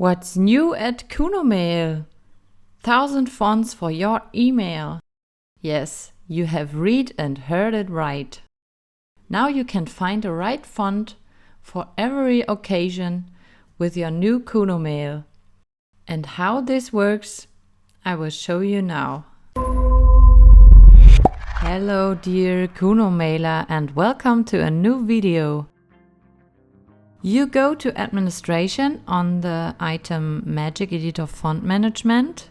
What's new at Kunomail? 1000 fonts for your email. Yes, you have read and heard it right. Now you can find the right font for every occasion with your new Kunomail. And how this works, I will show you now. Hello dear Kunomailer and welcome to a new video. You go to Administration on the item Magic Editor Font Management,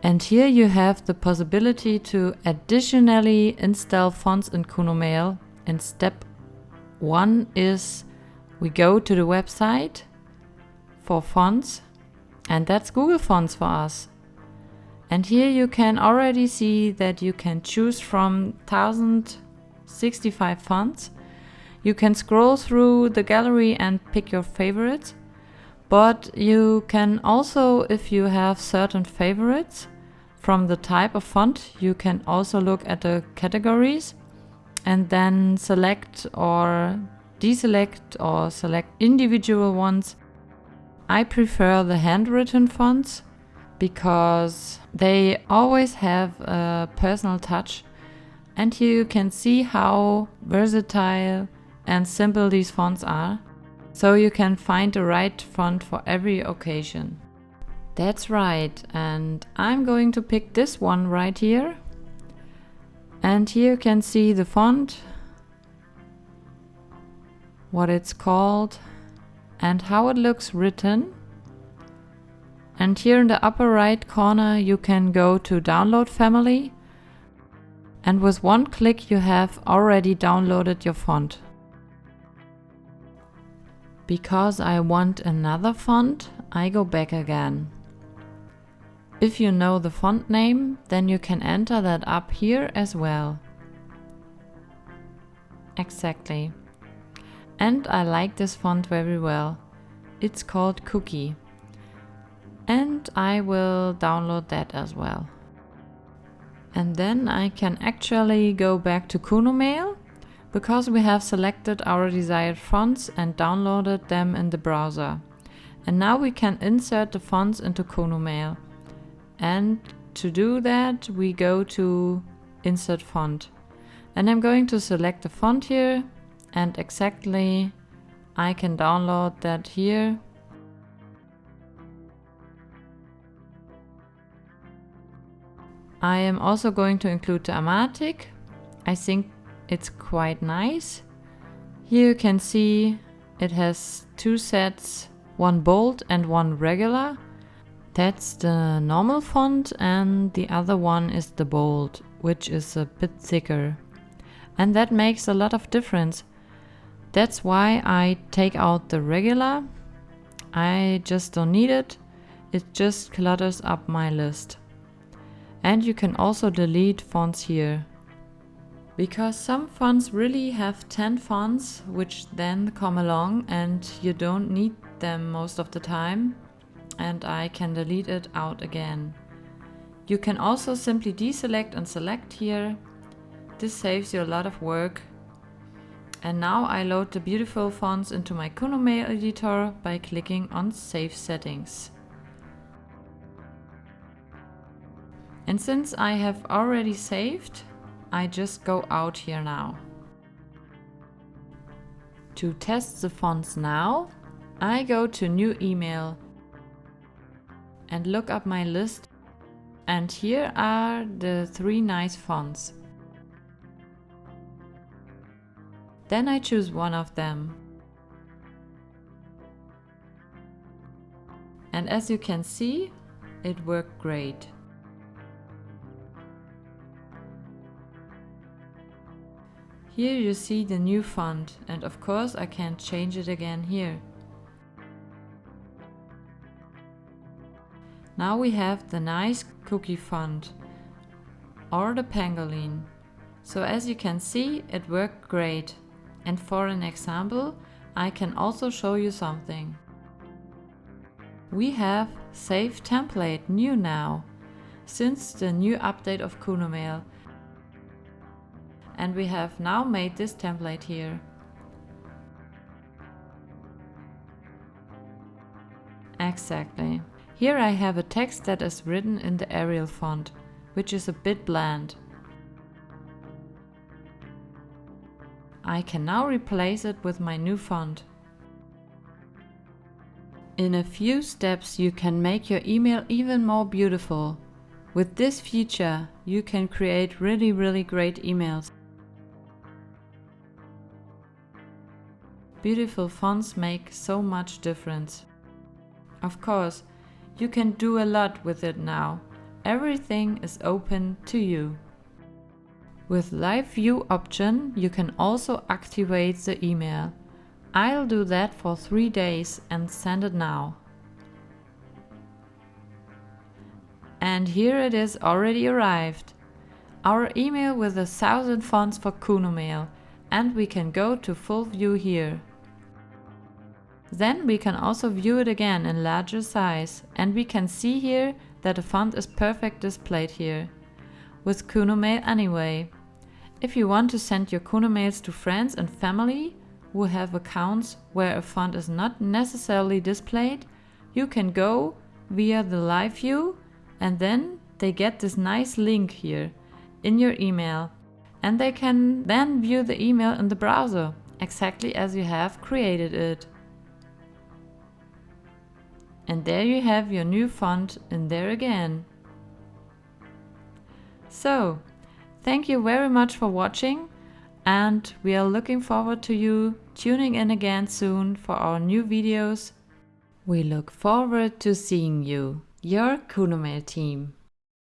and here you have the possibility to additionally install fonts in Kunomail. And step 1 is we go to the website for fonts, and that's Google Fonts for us. And here you can already see that you can choose from 1065 fonts. You can scroll through the gallery and pick your favorites, but you can also, if you have certain favorites from the type of font, you can also look at the categories and then select or deselect or select individual ones. I prefer the handwritten fonts because they always have a personal touch, and here you can see how versatile and simple these fonts are, so you can find the right font for every occasion. That's right, and I'm going to pick this one right here. And here you can see the font, what it's called, and how it looks written. And here in the upper right corner you can go to Download Family, and with one click you have already downloaded your font. Because I want another font, I go back again. If you know the font name, then you can enter that up here as well. Exactly. And I like this font very well. It's called Cookie. And I will download that as well. And then I can actually go back to Kunomail, because we have selected our desired fonts and downloaded them in the browser. And now we can insert the fonts into Kunomail. And to do that, we go to Insert Font. And I'm going to select the font here, and exactly I can download that here. I am also going to include the Amatic. I think it's quite nice. Here you can see it has two sets, one bold and one regular. That's the normal font, and the other one is the bold, which is a bit thicker. And that makes a lot of difference. That's why I take out the regular. I just don't need it. It just clutters up my list. And you can also delete fonts here, because some fonts really have 10 fonts which then come along and you don't need them most of the time, and I can delete it out again. You can also simply deselect and select here. This saves you a lot of work. And now I load the beautiful fonts into my Kunomail editor by clicking on Save Settings. And since I have already saved, I just go out here now. To test the fonts now, I go to New Email and look up my list, and here are the 3 nice fonts. Then I choose one of them. And as you can see, it worked great. Here you see the new font, and of course I can change it again here. Now we have the nice Cookie font or the Pangolin. So as you can see, it worked great. And for an example, I can also show you something. We have Save Template new now, since the new update of Kunomail. And we have now made this template here. Exactly. Here I have a text that is written in the Arial font, which is a bit bland. I can now replace it with my new font. In a few steps you can make your email even more beautiful. With this feature you can create really great emails. Beautiful fonts make so much difference. Of course, you can do a lot with it now. Everything is open to you. With Live View option, you can also activate the email. I'll do that for 3 days and send it now. And here it is already arrived. Our email with 1,000 fonts for Kunomail, and we can go to full view here. Then we can also view it again in larger size, and we can see here that the font is perfect displayed here. With Kunomail anyway. If you want to send your Kunomails to friends and family who have accounts where a font is not necessarily displayed, you can go via the live view and then they get this nice link here in your email, and they can then view the email in the browser exactly as you have created it. And there you have your new font in there again. So, thank you very much for watching, and we are looking forward to you tuning in again soon for our new videos. We look forward to seeing you, your Kunomail team.